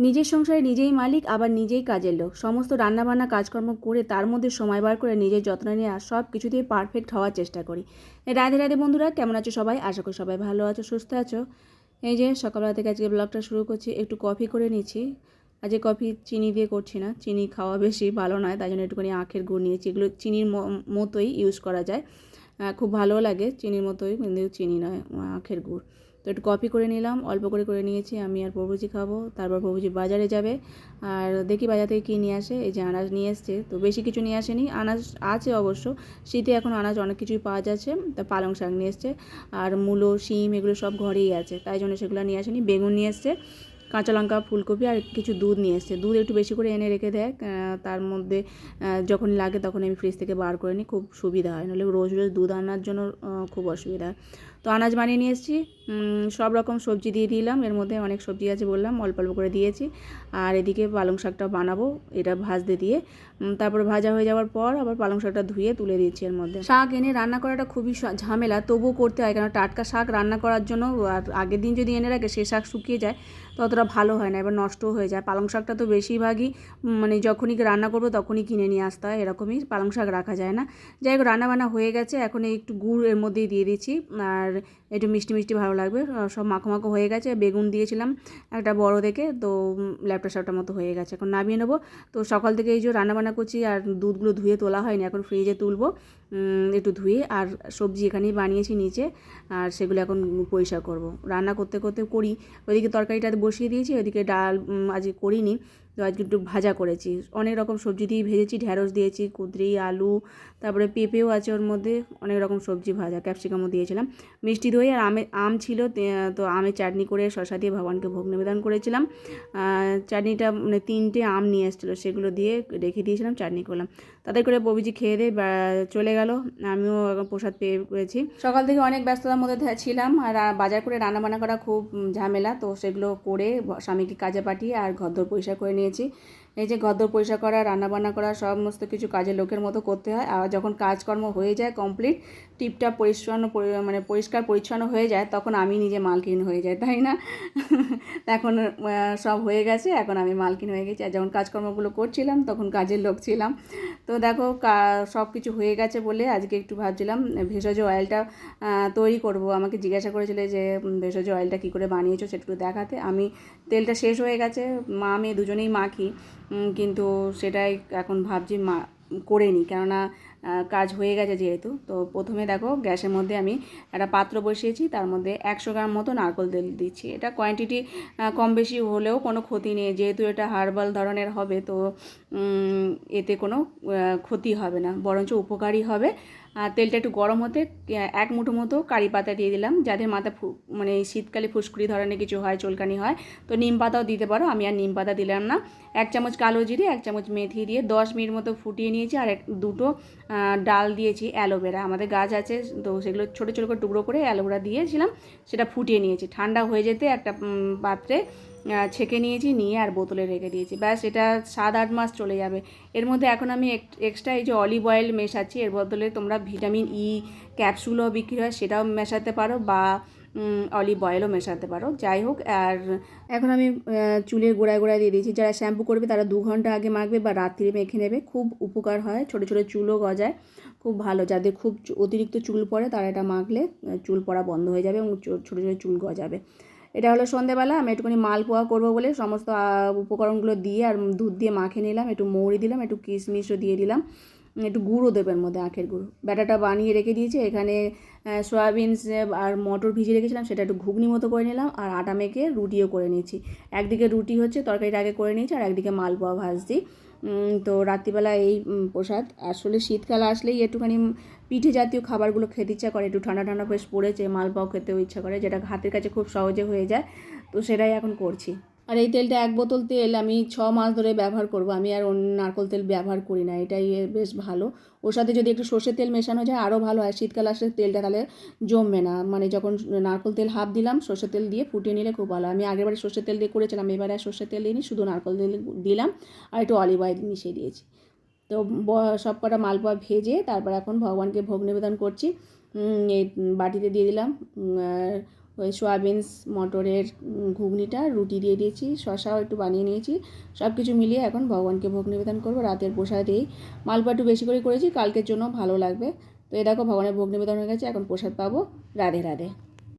নিজের সংসারে নিজেই মালিক, আবার নিজেই কাজের লোক। সমস্ত রান্নাবান্না কাজকর্ম করে তার মধ্যে সময় বার করে নিজের যত্ন নিয়ে আর সব কিছুতেই পারফেক্ট হওয়ার চেষ্টা করি। রাধে রাধে বন্ধুরা, কেমন আছো সবাই? আশা করি সবাই ভালো আছো, সুস্থ আছো। এই যে সকালবেলা থেকে আজকে ব্লগটা শুরু করছি। একটু কফি করে নিচ্ছি। আজকে কফি চিনি দিয়ে করছি না, চিনি খাওয়া বেশি ভালো নয়, তাই জন্য একটুখানি আখের গুড় নিয়েছি। এগুলো চিনির মতোই ইউজ করা যায়, খুব ভালো লাগে, চিনির মতোই, কিন্তু চিনি নয়, আখের গুড়। তো একটু কফি করে নিলাম, অল্প করে করে নিয়েছি। আমি আর প্রভুজি খাবো, তারপর প্রভুজি বাজারে যাবে। আর দেখি বাজার থেকে কী নিয়ে আসে। এই যে আনাজ নিয়ে এসছে, তো বেশি কিছু নিয়ে আসেনি, আনাজ আছে অবশ্য, শীতে এখন আনাজ অনেক কিছুই পাওয়া যাচ্ছে। তা পালং শাক নিয়ে এসছে, আর মূলো, শিম এগুলো সব ঘরেই আছে, তাই জন্য সেগুলো নিয়ে আসেনি। বেগুন নিয়ে এসছে, কাঁচা লঙ্কা, ফুলকপি আর কিছু দুধ নিয়ে এসছে। দুধ একটু বেশি করে এনে রেখে দেয়, তার মধ্যে যখন লাগে তখন আমি ফ্রিজ থেকে বার করে নিই, খুব সুবিধা হয়। নাহলে রোজ রোজ দুধ আনার জন্য খুব অসুবিধা হয়। তো আনাজ বানিয়ে নিয়ে এসেছি, সব রকম সবজি দিয়ে দিলাম। এর মধ্যে অনেক সবজি আছে বললাম, অল্প অল্প করে দিয়েছি। আর এদিকে পালং শাকটা বানাবো, এটা ভাজতে দিয়ে তারপরে ভাজা হয়ে যাওয়ার পর আবার পালং শাকটা ধুয়ে তুলে দিচ্ছি। এর মধ্যে শাক এনে রান্না করাটা খুবই ঝামেলা, তবুও করতে হয়, কারণ টাটকা শাক রান্না করার জন্য আর আগের দিন যদি এনে রাখে সে শাক শুকিয়ে যায়, ততটা ভালো হয় না, এবার নষ্টও হয়ে যায়। পালং শাকটা তো বেশিরভাগই মানে যখনই রান্না করবো তখনই কিনে নিয়ে আসতে হয়, এরকমই, পালং শাক রাখা যায় না। যাই হোক, রান্নাবান্না হয়ে গেছে, এখন একটু গুড় এর মধ্যেই দিয়ে দিচ্ছি, আর একটু মিষ্টি মিষ্টি ভালো লাগবে। সব মাখো মাখো হয়ে গেছে, বেগুন দিয়েছিলাম একটা বড় দেখে, তো ল্যাপটা স্যাপটা মতো হয়ে গেছে, এখন নামিয়ে নেবো। তো সকাল থেকে এই যে রান্নাবান্না করছি, আর দুধগুলো ধুয়ে তোলা হয়নি, এখন ফ্রিজে তুলবো একটু ধুয়ে। আর সবজি এখানেই বানিয়েছি নিচে, আর সেগুলো এখন পরিষ্কার করব। রান্না করতে করতে করি, ওইদিকে তরকারিটা বসিয়ে দিয়েছি, ওইদিকে ডাল আজকে করিনি, তো আজকে একটু ভাজা করেছি। অনেক রকম সবজি দিয়ে ভেজেছি, ঢ্যাঁড়স দিয়েছি, কুঁদরি, আলু, তারপরে পেঁপেও আছে ওর মধ্যে, অনেক রকম সবজি ভাজা, ক্যাপসিকামও দিয়েছিলাম। মিষ্টি দই আর আম ছিল, তো আমের চাটনি করে শসা দিয়ে ভগবানকে ভোগ নিবেদন করেছিলাম। চাটনিটা মানে 3টে আম নিয়ে এসেছিলো, সেগুলো দিয়ে রেখে দিয়েছিলাম, চাটনি করলাম। তাদের করে ববিজি খেয়ে দিয়ে চলে গেল, আমিও প্রসাদ পেয়েছি। সকাল থেকে অনেক ব্যস্ততার মধ্যে ছিলাম, আর বাজার করে রান্নাবান্না করা খুব ঝামেলা, তো সেগুলো করে স্বামীকে কাজে পাঠিয়ে আর ঘরদোর পরিষ্কার করে নিয়েছি। এই যে ঘরদোর পরিষ্কার করা, রান্নাবান্না করা, সমস্ত কিছু কাজের লোকের মতো করতে হয়। আর যখন কাজকর্ম হয়ে যায় কমপ্লিট, টিপটাপ পরিচ্ছন্ন, মানে পরিষ্কার পরিচ্ছন্ন হয়ে যায়, তখন আমি নিজে মালকিন হয়ে যাই, তাই না? এখন সব হয়ে গেছে, এখন আমি মালকিন হয়ে গেছি। আর যখন কাজকর্মগুলো করছিলাম তখন কাজের লোক ছিলাম। তো দেখো সব কিছু হয়ে গেছে বলে আজকে একটু ভাবছিলাম ভেষজ অয়েলটা তৈরি করব। আমাকে জিজ্ঞাসা করেছিল যে ভেষজ অয়েলটা কী করে বানিয়েছো সেটুকু দেখাতে। আমি তেলটা শেষ হয়ে গেছে, মা মেয়ে দুজনেই মাখি, কিন্তু সেটাই এখন ভাবছি করে নিই, কেননা কাজ হয়ে গেছে যেহেতু। তো প্রথমে দেখো গ্যাসের মধ্যে আমি একটা পাত্র বসিয়েছি, তার মধ্যে 100 গ্রাম মতো নারকেল তেল দিচ্ছি। এটা কোয়ান্টিটি কম বেশি হলেও কোনো ক্ষতি নেই, যেহেতু এটা হার্বাল ধরনের হবে, তো এতে কোনো ক্ষতি হবে না, বরঞ্চ উপকারী হবে। তেলটা একটু গরম হতে 1 মুঠো মতো কারি পাতা দিয়ে দিলাম, যাদের মাথা মানে শীতকালে ফুসকুড়ি ধরনের কিছু হয়, চুলকানি হয়, তো নিম পাতাও দিতে পারো, আমি আর নিম পাতা দিলাম না। 1 চামচ কালো জিরে, 1 চামচ মেথি দিয়ে 10 মিনিট মতো ফুটিয়ে নিয়েছি। আর দুটো ডাল দিয়েছি অ্যালোভেরা, আমাদের গাছ আছে, তো সেগুলো ছোটো ছোটো করে টুকরো করে অ্যালোভেরা দিয়েছিলাম, সেটা ফুটিয়ে নিয়েছি। ঠান্ডা হয়ে যেতে একটা পাত্রে ছেঁকে নিয়েছি, নিয়ে আর বোতলে রেখে দিয়েছি। ব্যাস, এটা 7-8 মাস চলে যাবে। এর মধ্যে এখন আমি এক্সট্রা এই যে অলিভ অয়েল মেশাচ্ছি, এর বদলে তোমরা ভিটামিন ই ক্যাপসুলও বিক্রি হয়, সেটাও মেশাতে পারো, বা অলিভ অয়েলও মেশাতে পারো। যাই হোক, আর এখন আমি চুলের গোড়ায় গোড়ায় দিয়ে দিয়েছি। যারা শ্যাম্পু করবে তারা 2 ঘন্টা আগে মাখবে বা রাত্রিরে মেখে নেবে, খুব উপকার হয়, ছোটো ছোটো চুলও গজায়, খুব ভালো। যাদের খুব অতিরিক্ত চুল পড়ে তারা এটা মাখলে চুল পড়া বন্ধ হয়ে যাবে এবং ছোটো ছোটো চুল গজাবে। এটা হলো সন্ধেবেলা, আমি একটুখানি মালপোয়া করবো বলে সমস্ত উপকরণগুলো দিয়ে আর দুধ দিয়ে মাখে নিলাম, একটু মৌরি দিলাম, একটু কিশমিশও দিয়ে দিলাম, একটু গুঁড়ো দেবের মধ্যে, আখের গুঁড়ো। ব্যাটাটা বানিয়ে রেখে দিয়েছি। এখানে সয়াবিন আর মটর ভিজিয়ে রেখেছিলাম, সেটা একটু ঘুগনি মতো করে নিলাম, আর আটা মেখে রুটিও করে নিয়েছি। একদিকে রুটি হচ্ছে, তরকারিটা আগে করে নিয়েছি, আর একদিকে মালপোয়া ভাজছি। তো রাত্রিবেলা এই প্রসাদ। আসলে শীতকাল আসলেই একটুখানি পিঠে জাতীয় খাবারগুলো খেতে ইচ্ছা করে, একটু ঠান্ডা ঠান্ডা বেশ পড়েছে, মালপাও খেতেও ইচ্ছা করে, যেটা হাতের কাছে খুব সহজে হয়ে যায়, তো সেটাই এখন করছি। আর এই তেলটা 1 বোতল তেল আমি 6 মাস ধরে ব্যবহার করব, আমি আর অন্য নারকেল তেল ব্যবহার করি না, এটাই বেশ ভালো। ওর সাথে যদি একটু সর্ষের তেল মেশানো যায় আরও ভালো হয়, শীতকাল আসলে তেলটা তাহলে জমবে না। মানে যখন নারকেল তেল হাফ দিলাম, সর্ষের তেল দিয়ে ফুটিয়ে নিলে খুব ভালো। আমি আগেরবারে সর্ষের তেল দিয়ে করেছিলাম, এবারে আর সর্ষের তেল দিইনি, শুধু নারকেল তেল দিলাম আর একটু অলিভ অয়েল মিশিয়ে দিয়েছি। তো সব কটা মালপোয়া ভেজে তারপর এখন ভগবানকে ভোগ নিবেদন করছি। এই বাটিতে দিয়ে দিলাম, ওই সয়াবিনস মটরের ঘুগনিটা, রুটি দিয়ে দিয়েছি, শশাও একটু বানিয়ে নিয়েছি। সব কিছু মিলিয়ে এখন ভগবানকে ভোগ নিবেদন করবো। রাতের প্রসাদ এই মালপোয়া একটু বেশি করে করেছি, কালকের জন্য ভালো লাগবে। তো এই দেখো ভগবানের ভোগ নিবেদন হয়ে গেছে, এখন প্রসাদ পাবো। রাধে রাধে।